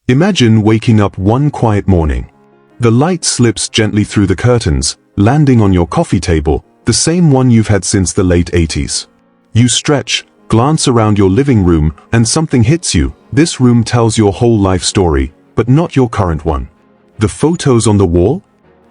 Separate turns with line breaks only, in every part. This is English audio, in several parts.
Imagine waking up one quiet morning. The light slips gently through the curtains, landing on your coffee table, the same one you've had since the late 80s. You stretch, glance around your living room, and something hits you. This room tells your whole life story, but not your current one. The photos on the wall?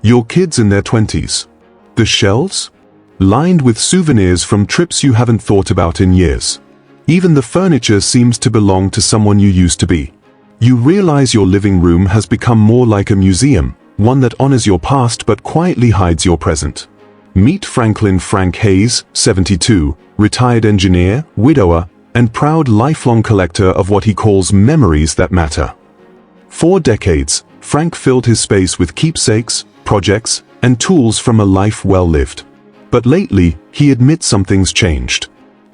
Your kids in their 20s. The shelves? Lined with souvenirs from trips you haven't thought about in years. Even the furniture seems to belong to someone you used to be. You realize your living room has become more like a museum, one that honors your past but quietly hides your present. Meet Frank Hayes, 72, retired engineer, widower, and proud lifelong collector of what he calls memories that matter. For decades, Frank filled his space with keepsakes, projects, and tools from a life well lived. But lately, he admits something's changed.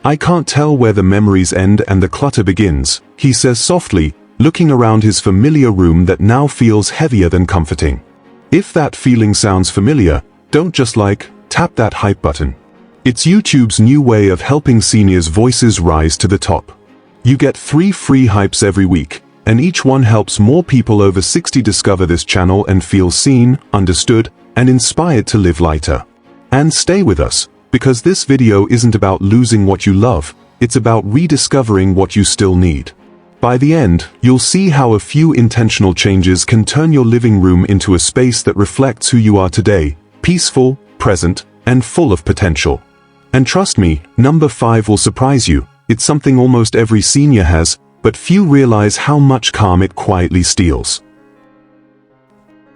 "I can't tell where the memories end and the clutter begins," he says softly, looking around his familiar room that now feels heavier than comforting. If that feeling sounds familiar, don't just tap that hype button. It's YouTube's new way of helping seniors' voices rise to the top. You get 3 free hypes every week, and each one helps more people over 60 discover this channel and feel seen, understood, and inspired to live lighter. And stay with us, because this video isn't about losing what you love, it's about rediscovering what you still need. By the end, you'll see how a few intentional changes can turn your living room into a space that reflects who you are today, peaceful, present, and full of potential. And trust me, number 5 will surprise you. It's something almost every senior has, but few realize how much calm it quietly steals.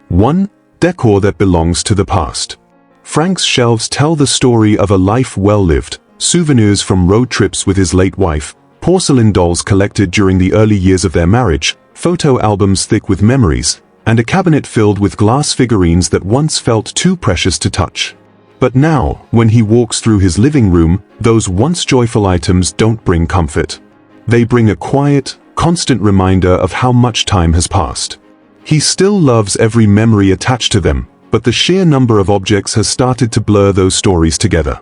1. Decor that belongs to the past. Frank's shelves tell the story of a life well lived, souvenirs from road trips with his late wife, porcelain dolls collected during the early years of their marriage, photo albums thick with memories, and a cabinet filled with glass figurines that once felt too precious to touch. But now, when he walks through his living room, those once joyful items don't bring comfort. They bring a quiet, constant reminder of how much time has passed. He still loves every memory attached to them, but the sheer number of objects has started to blur those stories together.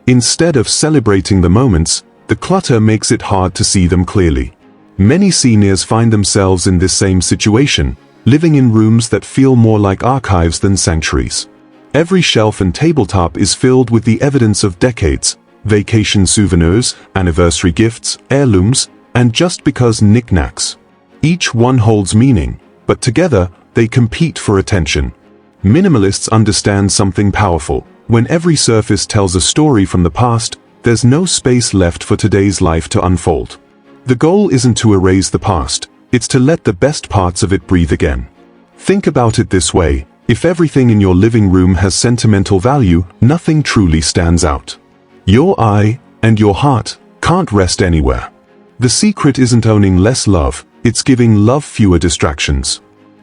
Instead of celebrating the moments, the clutter makes it hard to see them clearly. Many seniors find themselves in this same situation, living in rooms that feel more like archives than sanctuaries. Every shelf and tabletop is filled with the evidence of decades, vacation souvenirs, anniversary gifts, heirlooms, and just because knickknacks. Each one holds meaning, but together, they compete for attention. Minimalists understand something powerful. When every surface tells a story from the past, there's no space left for today's life to unfold. The goal isn't to erase the past, it's to let the best parts of it breathe again. Think about it this way: if everything in your living room has sentimental value, nothing truly stands out. Your eye and your heart can't rest anywhere. The secret isn't owning less love, it's giving love fewer distractions.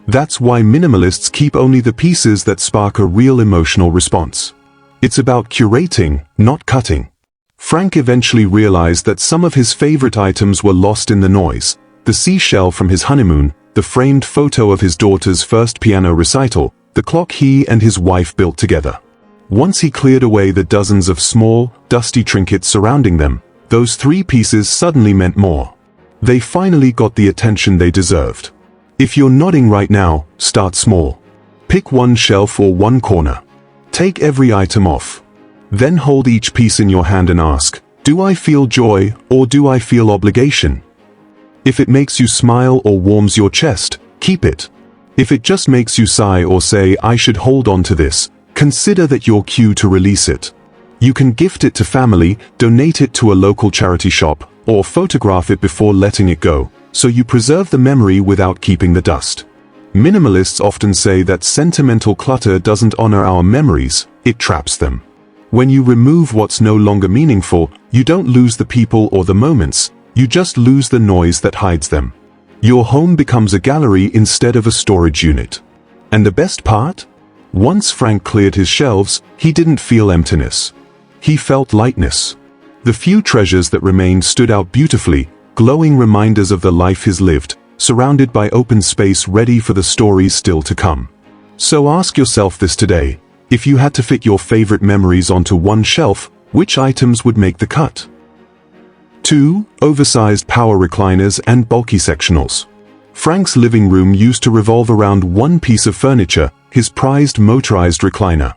That's why minimalists keep only the pieces that spark a real emotional response. It's about curating, not cutting. Frank eventually realized that some of his favorite items were lost in the noise: the seashell from his honeymoon, the framed photo of his daughter's first piano recital, the clock he and his wife built together. Once he cleared away the dozens of small, dusty trinkets surrounding them, those 3 pieces suddenly meant more. They finally got the attention they deserved. If you're nodding right now, start small. Pick one shelf or one corner. Take every item off. Then hold each piece in your hand and ask, do I feel joy or do I feel obligation? If it makes you smile or warms your chest, keep it. If it just makes you sigh or say, I should hold on to this, consider that your cue to release it. You can gift it to family, donate it to a local charity shop, or photograph it before letting it go, so you preserve the memory without keeping the dust. Minimalists often say that sentimental clutter doesn't honor our memories, it traps them. When you remove what's no longer meaningful, you don't lose the people or the moments, you just lose the noise that hides them. Your home becomes a gallery instead of a storage unit. And the best part? Once Frank cleared his shelves, he didn't feel emptiness. He felt lightness. The few treasures that remained stood out beautifully, glowing reminders of the life he's lived, surrounded by open space ready for the stories still to come. So ask yourself this today: if you had to fit your favorite memories onto one shelf, which items would make the cut? 2. Oversized power recliners and bulky sectionals. Frank's living room used to revolve around one piece of furniture, his prized motorized recliner.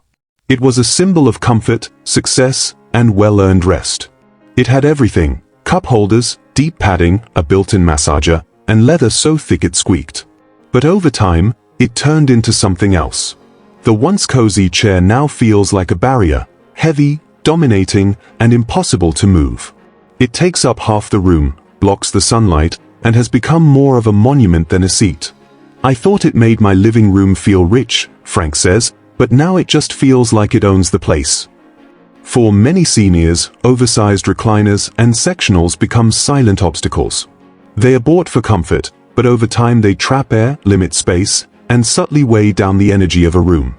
It was a symbol of comfort, success, and well-earned rest. It had everything: cup holders, deep padding, a built-in massager, and leather so thick it squeaked. But over time, it turned into something else. The once cozy chair now feels like a barrier, heavy, dominating, and impossible to move. It takes up half the room, blocks the sunlight, and has become more of a monument than a seat. "I thought it made my living room feel rich," Frank says, "but now it just feels like it owns the place." For many seniors, oversized recliners and sectionals become silent obstacles. They are bought for comfort, but over time they trap air, limit space, and subtly weigh down the energy of a room.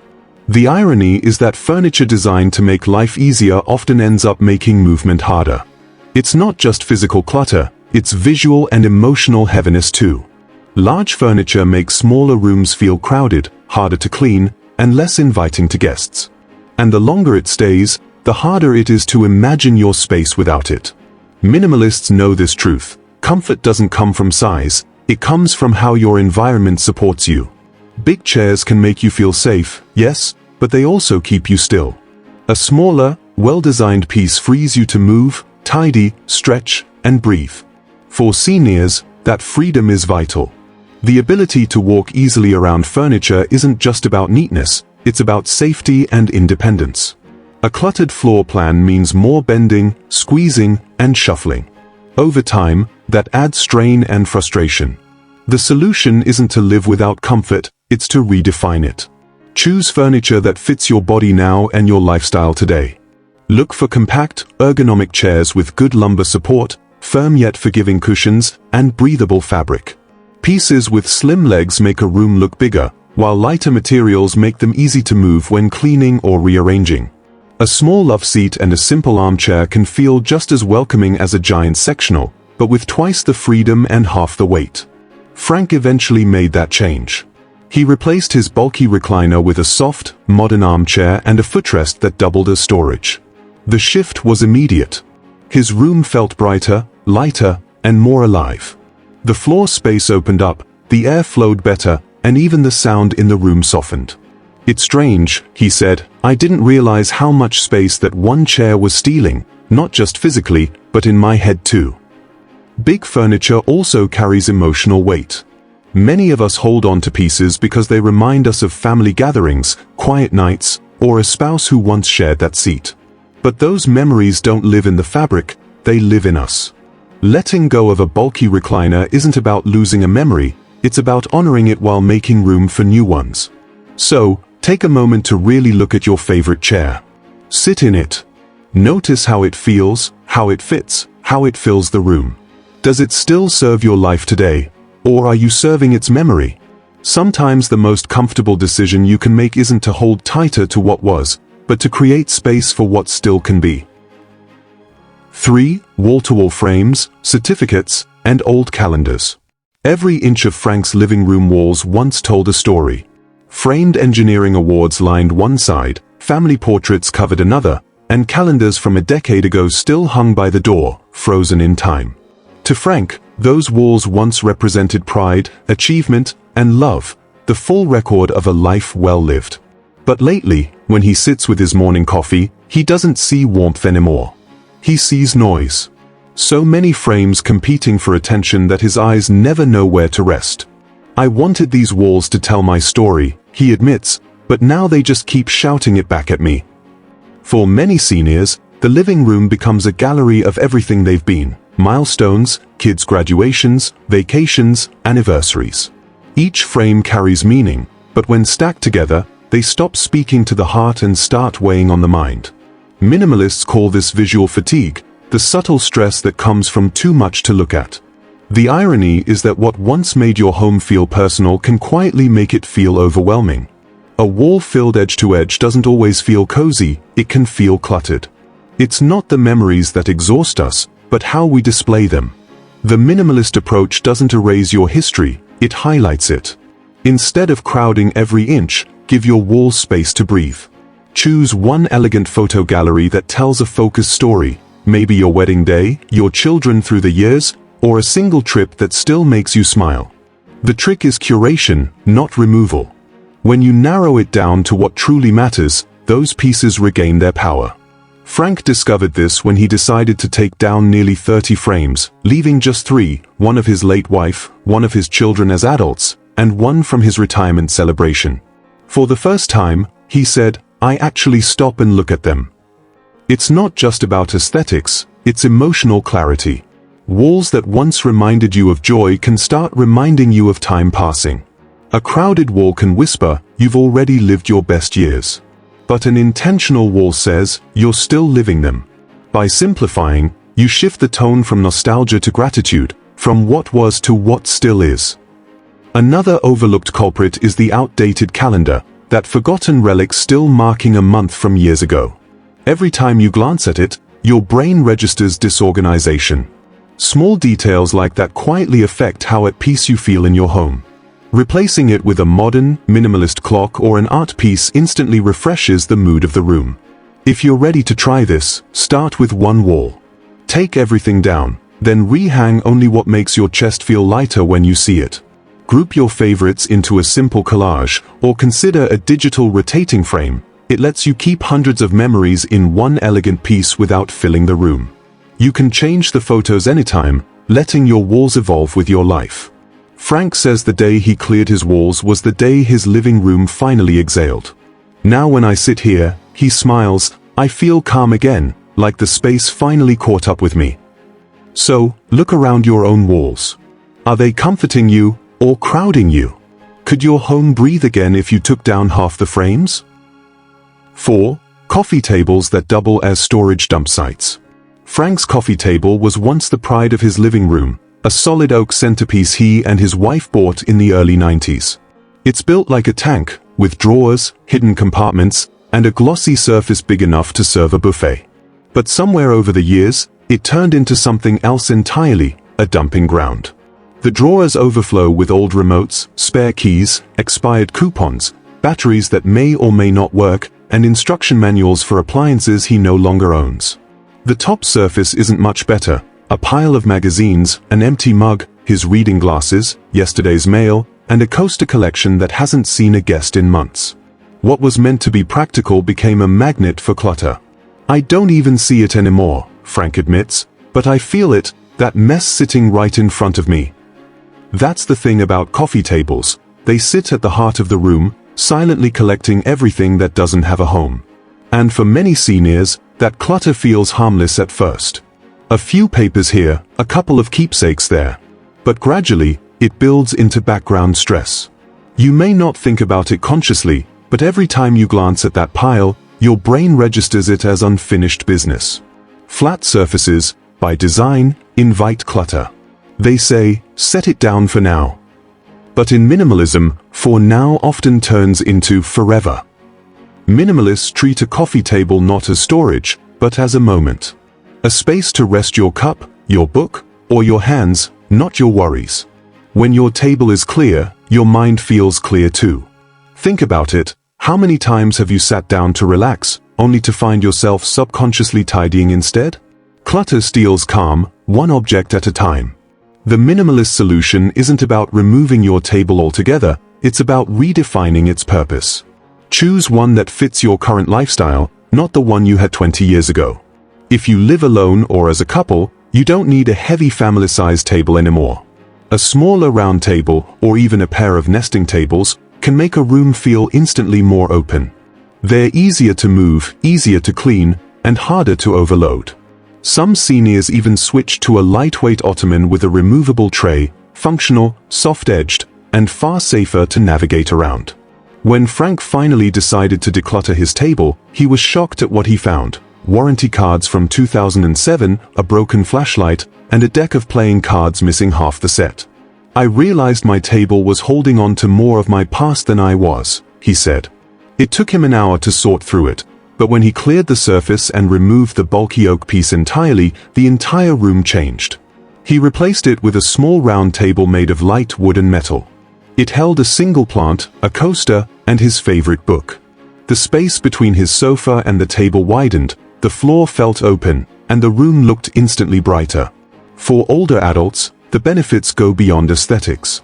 The irony is that furniture designed to make life easier often ends up making movement harder. It's not just physical clutter, it's visual and emotional heaviness too. Large furniture makes smaller rooms feel crowded, harder to clean, and less inviting to guests. And the longer it stays, the harder it is to imagine your space without it. Minimalists know this truth. Comfort doesn't come from size, it comes from how your environment supports you. Big chairs can make you feel safe, yes, but they also keep you still. A smaller, well-designed piece frees you to move, tidy, stretch, and breathe. For seniors, that freedom is vital. The ability to walk easily around furniture isn't just about neatness, it's about safety and independence. A cluttered floor plan means more bending, squeezing, and shuffling. Over time, that adds strain and frustration. The solution isn't to live without comfort, it's to redefine it. Choose furniture that fits your body now and your lifestyle today. Look for compact, ergonomic chairs with good lumbar support, firm yet forgiving cushions, and breathable fabric. Pieces with slim legs make a room look bigger, while lighter materials make them easy to move when cleaning or rearranging. A small love seat and a simple armchair can feel just as welcoming as a giant sectional, but with twice the freedom and half the weight. Frank eventually made that change. He replaced his bulky recliner with a soft, modern armchair and a footrest that doubled as storage. The shift was immediate. His room felt brighter, lighter, and more alive. The floor space opened up, the air flowed better, and even the sound in the room softened. "It's strange," he said, "I didn't realize how much space that one chair was stealing, not just physically, but in my head too." Big furniture also carries emotional weight. Many of us hold on to pieces because they remind us of family gatherings, quiet nights, or a spouse who once shared that seat. But those memories don't live in the fabric, they live in us. Letting go of a bulky recliner isn't about losing a memory, it's about honoring it while making room for new ones. So, take a moment to really look at your favorite chair. Sit in it. Notice how it feels, how it fits, how it fills the room. Does it still serve your life today, or are you serving its memory? Sometimes the most comfortable decision you can make isn't to hold tighter to what was, but to create space for what still can be. 3. Wall-to-wall frames, certificates, and old calendars. Every inch of Frank's living room walls once told a story. Framed engineering awards lined one side, family portraits covered another, and calendars from a decade ago still hung by the door, frozen in time. To Frank, those walls once represented pride, achievement, and love, the full record of a life well lived. But lately, when he sits with his morning coffee, he doesn't see warmth anymore. He sees noise. So many frames competing for attention that his eyes never know where to rest. "I wanted these walls to tell my story," he admits, "but now they just keep shouting it back at me." For many seniors, the living room becomes a gallery of everything they've been: milestones, kids' graduations, vacations, anniversaries. Each frame carries meaning, but when stacked together, they stop speaking to the heart and start weighing on the mind. Minimalists call this visual fatigue, the subtle stress that comes from too much to look at. The irony is that what once made your home feel personal can quietly make it feel overwhelming. A wall filled edge to edge doesn't always feel cozy, it can feel cluttered. It's not the memories that exhaust us, but how we display them. The minimalist approach doesn't erase your history, it highlights it. Instead of crowding every inch, give your walls space to breathe. Choose one elegant photo gallery that tells a focused story, maybe your wedding day, your children through the years, or a single trip that still makes you smile. The trick is curation, not removal. When you narrow it down to what truly matters, those pieces regain their power. Frank discovered this when he decided to take down nearly 30 frames, leaving just 3, one of his late wife, one of his children as adults, and one from his retirement celebration. For the first time, he said, I actually stop and look at them. It's not just about aesthetics, it's emotional clarity. Walls that once reminded you of joy can start reminding you of time passing. A crowded wall can whisper, you've already lived your best years. But an intentional wall says, you're still living them. By simplifying, you shift the tone from nostalgia to gratitude, from what was to what still is. Another overlooked culprit is the outdated calendar, that forgotten relic still marking a month from years ago. Every time you glance at it, your brain registers disorganization. Small details like that quietly affect how at peace you feel in your home. Replacing it with a modern, minimalist clock or an art piece instantly refreshes the mood of the room. If you're ready to try this, start with one wall. Take everything down, then rehang only what makes your chest feel lighter when you see it. Group your favorites into a simple collage, or consider a digital rotating frame. It lets you keep hundreds of memories in one elegant piece without filling the room. You can change the photos anytime, letting your walls evolve with your life. Frank says the day he cleared his walls was the day his living room finally exhaled. Now when I sit here, he smiles, I feel calm again, like the space finally caught up with me. So, look around your own walls. Are they comforting you, or crowding you? Could your home breathe again if you took down half the frames? 4. Coffee tables that double as storage dump sites. Frank's coffee table was once the pride of his living room, a solid oak centerpiece he and his wife bought in the early 90s. It's built like a tank, with drawers, hidden compartments, and a glossy surface big enough to serve a buffet. But somewhere over the years, it turned into something else entirely, a dumping ground. The drawers overflow with old remotes, spare keys, expired coupons, batteries that may or may not work, and instruction manuals for appliances he no longer owns. The top surface isn't much better. A pile of magazines, an empty mug, his reading glasses, yesterday's mail, and a coaster collection that hasn't seen a guest in months. What was meant to be practical became a magnet for clutter. I don't even see it anymore, Frank admits, but I feel it, that mess sitting right in front of me. That's the thing about coffee tables, they sit at the heart of the room, silently collecting everything that doesn't have a home. And for many seniors, that clutter feels harmless at first. A few papers here, a couple of keepsakes there. But gradually, it builds into background stress. You may not think about it consciously, but every time you glance at that pile, your brain registers it as unfinished business. Flat surfaces, by design, invite clutter. They say, set it down for now. But in minimalism, for now often turns into forever. Minimalists treat a coffee table not as storage, but as a moment. A space to rest your cup, your book, or your hands, not your worries. When your table is clear, your mind feels clear too. Think about it, how many times have you sat down to relax, only to find yourself subconsciously tidying instead? Clutter steals calm, one object at a time. The minimalist solution isn't about removing your table altogether, it's about redefining its purpose. Choose one that fits your current lifestyle, not the one you had 20 years ago. If you live alone or as a couple, you don't need a heavy family-sized table anymore. A smaller round table, or even a pair of nesting tables, can make a room feel instantly more open. They're easier to move, easier to clean, and harder to overload. Some seniors even switch to a lightweight ottoman with a removable tray, functional, soft-edged, and far safer to navigate around. When Frank finally decided to declutter his table, he was shocked at what he found. Warranty cards from 2007, a broken flashlight, and a deck of playing cards missing half the set. I realized my table was holding on to more of my past than I was, he said. It took him an hour to sort through it, but when he cleared the surface and removed the bulky oak piece entirely, the entire room changed. He replaced it with a small round table made of light wood and metal. It held a single plant, a coaster, and his favorite book. The space between his sofa and the table widened, the floor felt open, and the room looked instantly brighter. For older adults, the benefits go beyond aesthetics.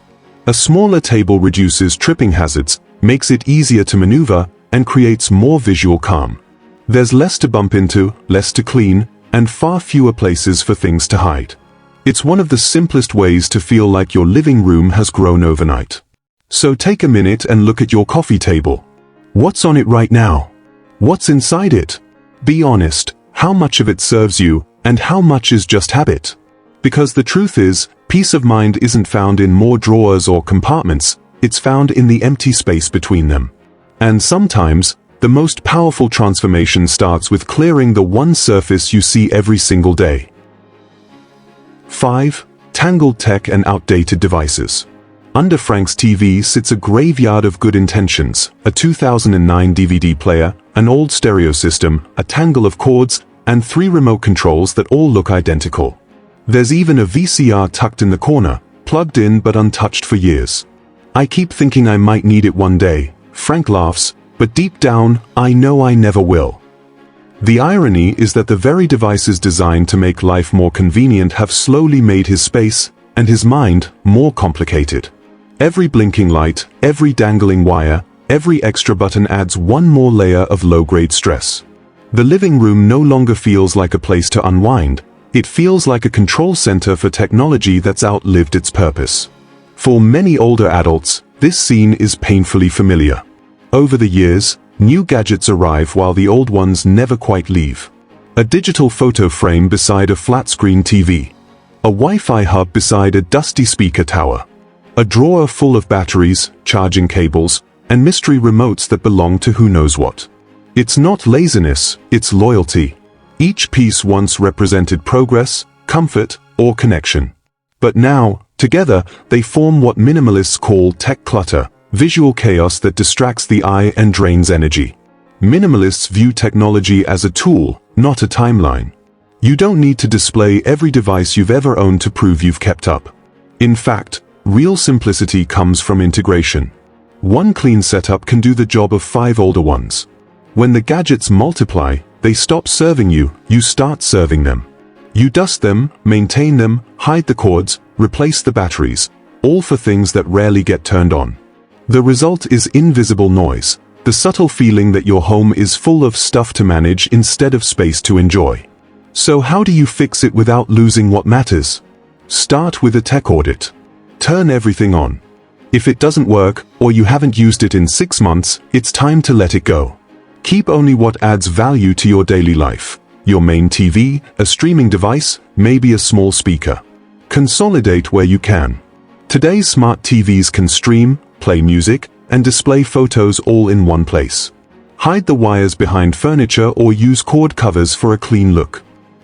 A smaller table reduces tripping hazards, makes it easier to maneuver, and creates more visual calm. There's less to bump into, less to clean, and far fewer places for things to hide. It's one of the simplest ways to feel like your living room has grown overnight. So take a minute and look at your coffee table. What's on it right now? What's inside it? Be honest, how much of it serves you, and how much is just habit? Because the truth is, peace of mind isn't found in more drawers or compartments, it's found in the empty space between them. And sometimes, the most powerful transformation starts with clearing the one surface you see every single day. 5. Tangled tech and outdated devices. Under Frank's TV sits a graveyard of good intentions, a 2009 DVD player, an old stereo system, a tangle of cords, and 3 remote controls that all look identical. There's even a VCR tucked in the corner, plugged in but untouched for years. I keep thinking I might need it one day, Frank laughs, but deep down, I know I never will. The irony is that the very devices designed to make life more convenient have slowly made his space, and his mind, more complicated. Every blinking light, every dangling wire, every extra button adds one more layer of low-grade stress. The living room no longer feels like a place to unwind. It feels like a control center for technology that's outlived its purpose. For many older adults, this scene is painfully familiar. Over the years, new gadgets arrive while the old ones never quite leave. A digital photo frame beside a flat-screen TV. A Wi-Fi hub beside a dusty speaker tower. A drawer full of batteries, charging cables, and mystery remotes that belong to who knows what. It's not laziness, it's loyalty. Each piece once represented progress, comfort, or connection. But now, together, they form what minimalists call tech clutter, visual chaos that distracts the eye and drains energy. Minimalists view technology as a tool, not a timeline. You don't need to display every device you've ever owned to prove you've kept up. In fact, real simplicity comes from integration. One clean setup can do the job of 5 older ones. When the gadgets multiply, they stop serving you, you start serving them. You dust them, maintain them, hide the cords, replace the batteries, all for things that rarely get turned on. The result is invisible noise, the subtle feeling that your home is full of stuff to manage instead of space to enjoy. So how do you fix it without losing what matters? Start with a tech audit. Turn everything on. If it doesn't work, or you haven't used it in 6 months, it's time to let it go. Keep only what adds value to your daily life. Your main TV, a streaming device, maybe a small speaker. Consolidate where you can. Today's smart TVs can stream, play music, and display photos all in one place. Hide the wires behind furniture or use cord covers for a clean look.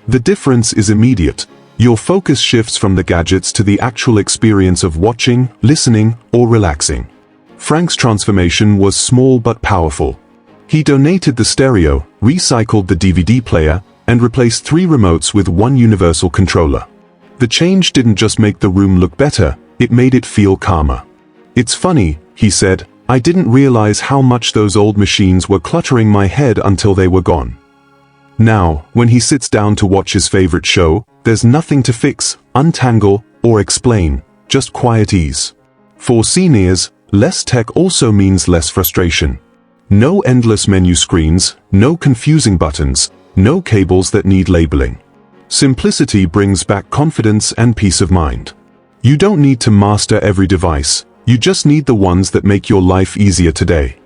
The difference is immediate. Your focus shifts from the gadgets to the actual experience of watching, listening, or relaxing. Frank's transformation was small but powerful. He donated the stereo, recycled the DVD player, and replaced 3 remotes with one universal controller. The change didn't just make the room look better, it made it feel calmer. It's funny, he said, I didn't realize how much those old machines were cluttering my head until they were gone. Now, when he sits down to watch his favorite show, there's nothing to fix, untangle, or explain, just quiet ease. For seniors, less tech also means less frustration. No endless menu screens, no confusing buttons, no cables that need labeling. Simplicity brings back confidence and peace of mind. You don't need to master every device, you just need the ones that make your life easier today.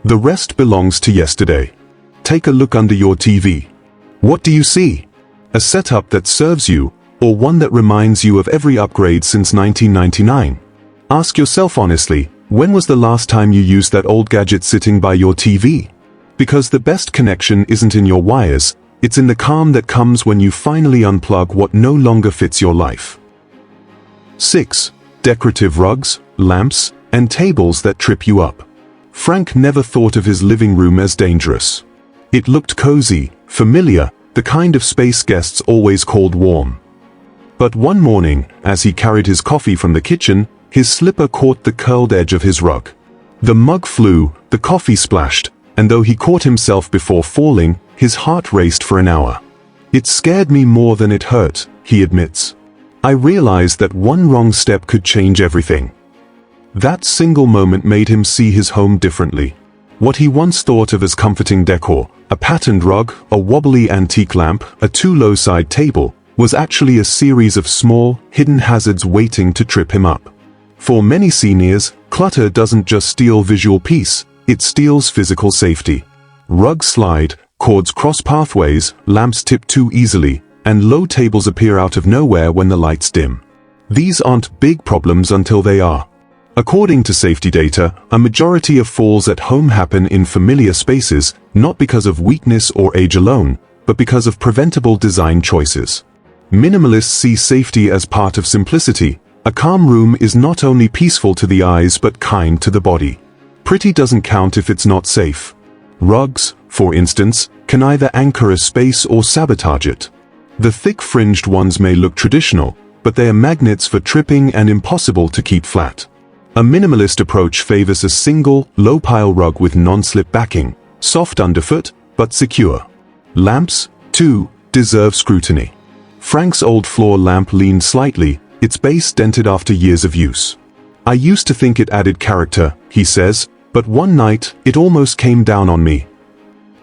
The rest belongs to yesterday. Take a look under your TV. What do you see? A setup that serves you, or one that reminds you of every upgrade since 1999? Ask yourself honestly, when was the last time you used that old gadget sitting by your TV? Because the best connection isn't in your wires, it's in the calm that comes when you finally unplug what no longer fits your life. 6. Decorative rugs, lamps, and tables that trip you up. Frank never thought of his living room as dangerous. It looked cozy, familiar, the kind of space guests always called warm. But one morning, as he carried his coffee from the kitchen, his slipper caught the curled edge of his rug. The mug flew, the coffee splashed, and though he caught himself before falling, his heart raced for an hour. It scared me more than it hurt, he admits. I realized that one wrong step could change everything. That single moment made him see his home differently. What he once thought of as comforting decor, a patterned rug, a wobbly antique lamp, a too-low side table, was actually a series of small, hidden hazards waiting to trip him up. For many seniors, clutter doesn't just steal visual peace, it steals physical safety. Rugs slide, cords cross pathways, lamps tip too easily, and low tables appear out of nowhere when the lights dim. These aren't big problems until they are. According to safety data, a majority of falls at home happen in familiar spaces, not because of weakness or age alone, but because of preventable design choices. Minimalists see safety as part of simplicity. A calm room is not only peaceful to the eyes but kind to the body. Pretty doesn't count if it's not safe. Rugs, for instance, can either anchor a space or sabotage it. The thick fringed ones may look traditional, but they are magnets for tripping and impossible to keep flat. A minimalist approach favors a single, low-pile rug with non-slip backing, soft underfoot, but secure. Lamps, too, deserve scrutiny. Frank's old floor lamp leaned slightly, its base dented after years of use. I used to think it added character, he says, but one night, it almost came down on me.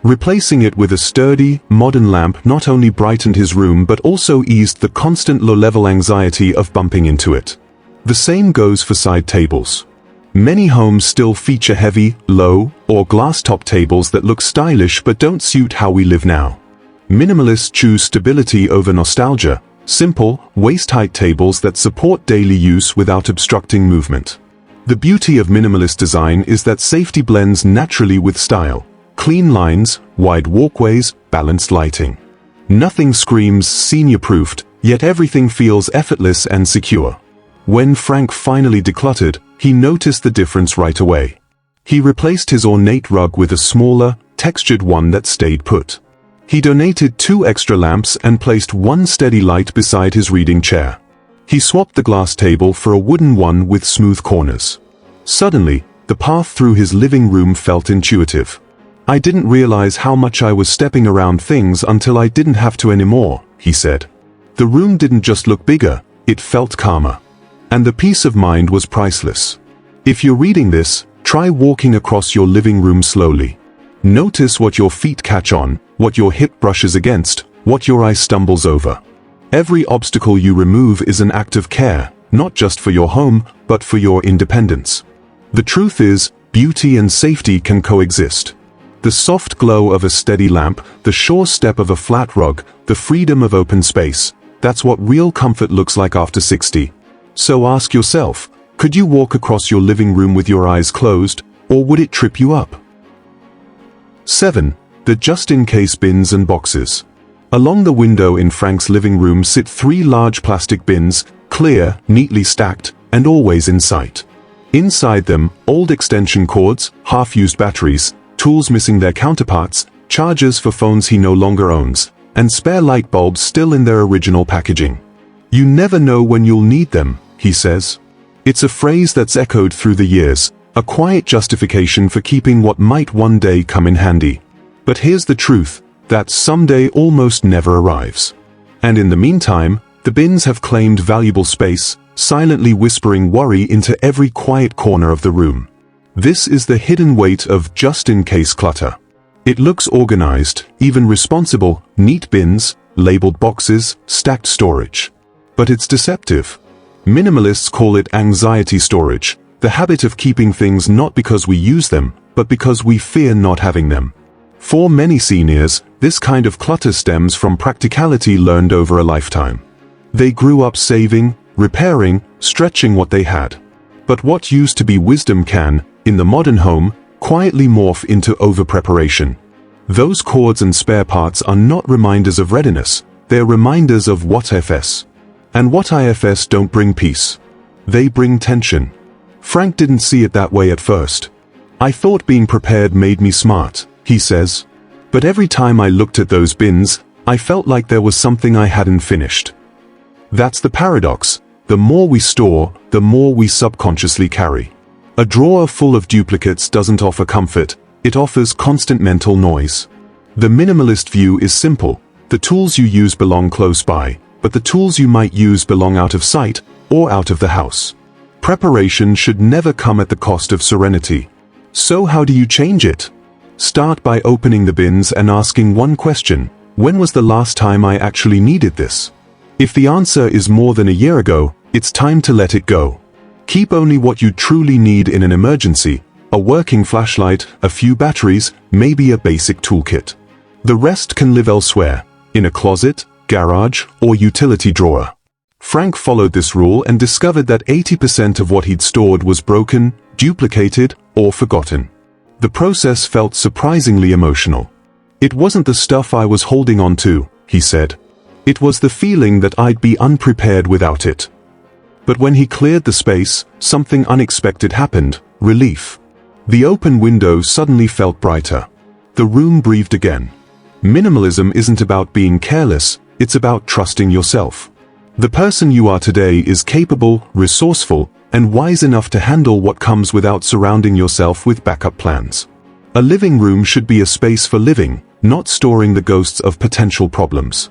Replacing it with a sturdy, modern lamp not only brightened his room but also eased the constant low-level anxiety of bumping into it. The same goes for side tables. Many homes still feature heavy, low, or glass-top tables that look stylish but don't suit how we live now. Minimalists choose stability over nostalgia, simple, waist-height tables that support daily use without obstructing movement. The beauty of minimalist design is that safety blends naturally with style. Clean lines, wide walkways, balanced lighting. Nothing screams senior-proofed, yet everything feels effortless and secure. When Frank finally decluttered, he noticed the difference right away. He replaced his ornate rug with a smaller, textured one that stayed put. He donated 2 extra lamps and placed one steady light beside his reading chair. He swapped the glass table for a wooden one with smooth corners. Suddenly, the path through his living room felt intuitive. I didn't realize how much I was stepping around things until I didn't have to anymore, he said. The room didn't just look bigger, it felt calmer. And the peace of mind was priceless. If you're reading this, try walking across your living room slowly. Notice what your feet catch on, what your hip brushes against, what your eye stumbles over. Every obstacle you remove is an act of care, not just for your home, but for your independence. The truth is, beauty and safety can coexist. The soft glow of a steady lamp, the sure step of a flat rug, the freedom of open space, that's what real comfort looks like after 60. So ask yourself, could you walk across your living room with your eyes closed, or would it trip you up? 7. The just-in-case bins and boxes. Along the window in Frank's living room sit 3 large plastic bins, clear, neatly stacked, and always in sight. Inside them, old extension cords, half-used batteries, tools missing their counterparts, chargers for phones he no longer owns, and spare light bulbs still in their original packaging. You never know when you'll need them, he says. It's a phrase that's echoed through the years, a quiet justification for keeping what might one day come in handy. But here's the truth, that someday almost never arrives. And in the meantime, the bins have claimed valuable space, silently whispering worry into every quiet corner of the room. This is the hidden weight of just-in-case clutter. It looks organized, even responsible, neat bins, labeled boxes, stacked storage. But it's deceptive. Minimalists call it anxiety storage, the habit of keeping things not because we use them, but because we fear not having them. For many seniors, this kind of clutter stems from practicality learned over a lifetime. They grew up saving, repairing, stretching what they had. But what used to be wisdom can, in the modern home, quietly morph into over-preparation. Those cords and spare parts are not reminders of readiness, they're reminders of what ifs. And what ifs don't bring peace. They bring tension. Frank didn't see it that way at first. I thought being prepared made me smart, he says. But every time I looked at those bins, I felt like there was something I hadn't finished. That's the paradox. The more we store, the more we subconsciously carry. A drawer full of duplicates doesn't offer comfort, it offers constant mental noise. The minimalist view is simple. The tools you use belong close by, but the tools you might use belong out of sight, or out of the house. Preparation should never come at the cost of serenity. So how do you change it? Start by opening the bins and asking one question: when was the last time I actually needed this? If the answer is more than a year ago, it's time to let it go. Keep only what you truly need in an emergency: a working flashlight, a few batteries, maybe a basic toolkit. The rest can live elsewhere, in a closet, garage, or utility drawer. Frank followed this rule and discovered that 80% of what he'd stored was broken, duplicated, or forgotten. The process felt surprisingly emotional. It wasn't the stuff I was holding on to, he said. It was the feeling that I'd be unprepared without it. But when he cleared the space, something unexpected happened: relief. The open window suddenly felt brighter. The room breathed again. Minimalism isn't about being careless, it's about trusting yourself. The person you are today is capable, resourceful, and wise enough to handle what comes without surrounding yourself with backup plans. A living room should be a space for living, not storing the ghosts of potential problems.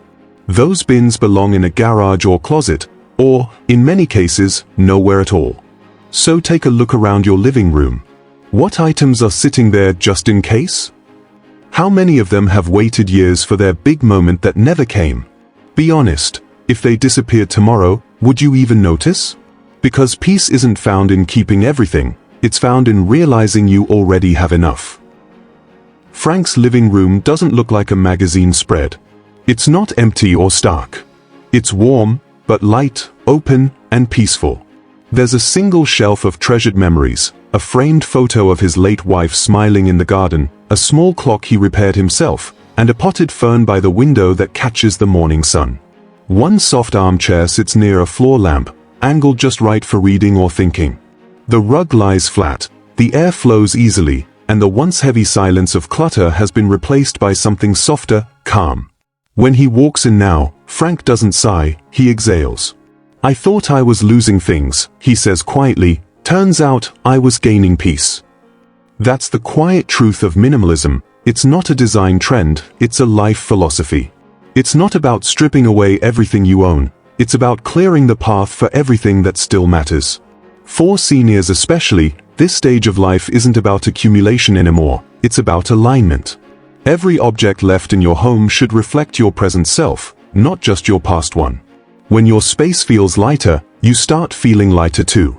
Those bins belong in a garage or closet, or, in many cases, nowhere at all. So take a look around your living room. What items are sitting there just in case? How many of them have waited years for their big moment that never came? Be honest, if they disappeared tomorrow, would you even notice? Because peace isn't found in keeping everything, it's found in realizing you already have enough. Frank's living room doesn't look like a magazine spread. It's not empty or stark. It's warm, but light, open, and peaceful. There's a single shelf of treasured memories, a framed photo of his late wife smiling in the garden, a small clock he repaired himself, and a potted fern by the window that catches the morning sun. One soft armchair sits near a floor lamp, angled just right for reading or thinking. The rug lies flat, the air flows easily, and the once heavy silence of clutter has been replaced by something softer, calm. When he walks in now, Frank doesn't sigh, he exhales. "I thought I was losing things," he says quietly. "Turns out, I was gaining peace." That's the quiet truth of minimalism. It's not a design trend, it's a life philosophy. It's not about stripping away everything you own, it's about clearing the path for everything that still matters. For seniors especially, this stage of life isn't about accumulation anymore, it's about alignment. Every object left in your home should reflect your present self, not just your past one. When your space feels lighter, you start feeling lighter too.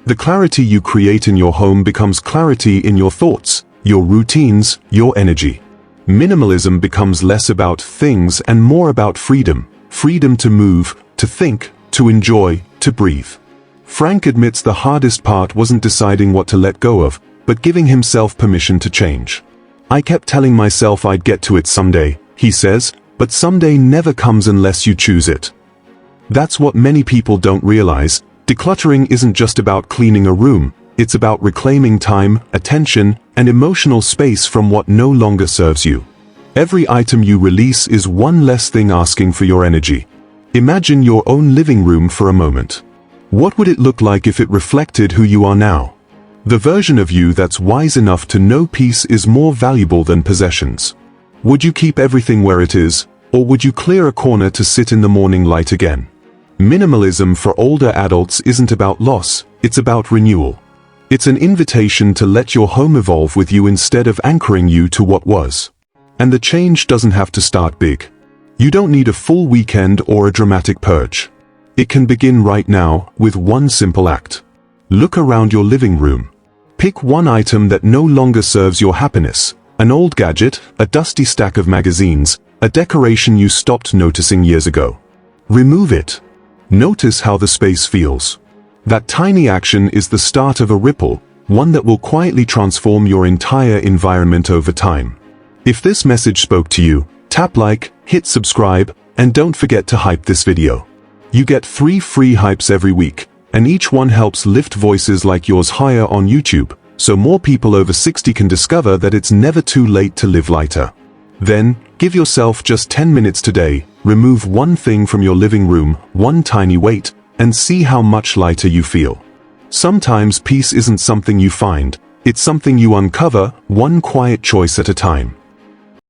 The clarity you create in your home becomes clarity in your thoughts, your routines, your energy. Minimalism becomes less about things and more about freedom. Freedom to move, to think, to enjoy, to breathe. Frank admits the hardest part wasn't deciding what to let go of, but giving himself permission to change. "I kept telling myself I'd get to it someday," he says, "but someday never comes unless you choose it." That's what many people don't realize. Decluttering isn't just about cleaning a room, it's about reclaiming time, attention, and emotional space from what no longer serves you. Every item you release is one less thing asking for your energy. Imagine your own living room for a moment. What would it look like if it reflected who you are now? The version of you that's wise enough to know peace is more valuable than possessions. Would you keep everything where it is, or would you clear a corner to sit in the morning light again? Minimalism for older adults isn't about loss, it's about renewal. It's an invitation to let your home evolve with you instead of anchoring you to what was. And the change doesn't have to start big. You don't need a full weekend or a dramatic purge. It can begin right now, with one simple act. Look around your living room. Pick one item that no longer serves your happiness. An old gadget, a dusty stack of magazines, a decoration you stopped noticing years ago. Remove it. Notice how the space feels. That tiny action is the start of a ripple, one that will quietly transform your entire environment over time. If this message spoke to you, tap like, hit subscribe, and don't forget to hype this video. You get 3 free hypes every week, and each one helps lift voices like yours higher on YouTube, so more people over 60 can discover that it's never too late to live lighter. Then, give yourself just 10 minutes today, remove one thing from your living room, one tiny weight, and see how much lighter you feel. Sometimes peace isn't something you find, it's something you uncover, one quiet choice at a time.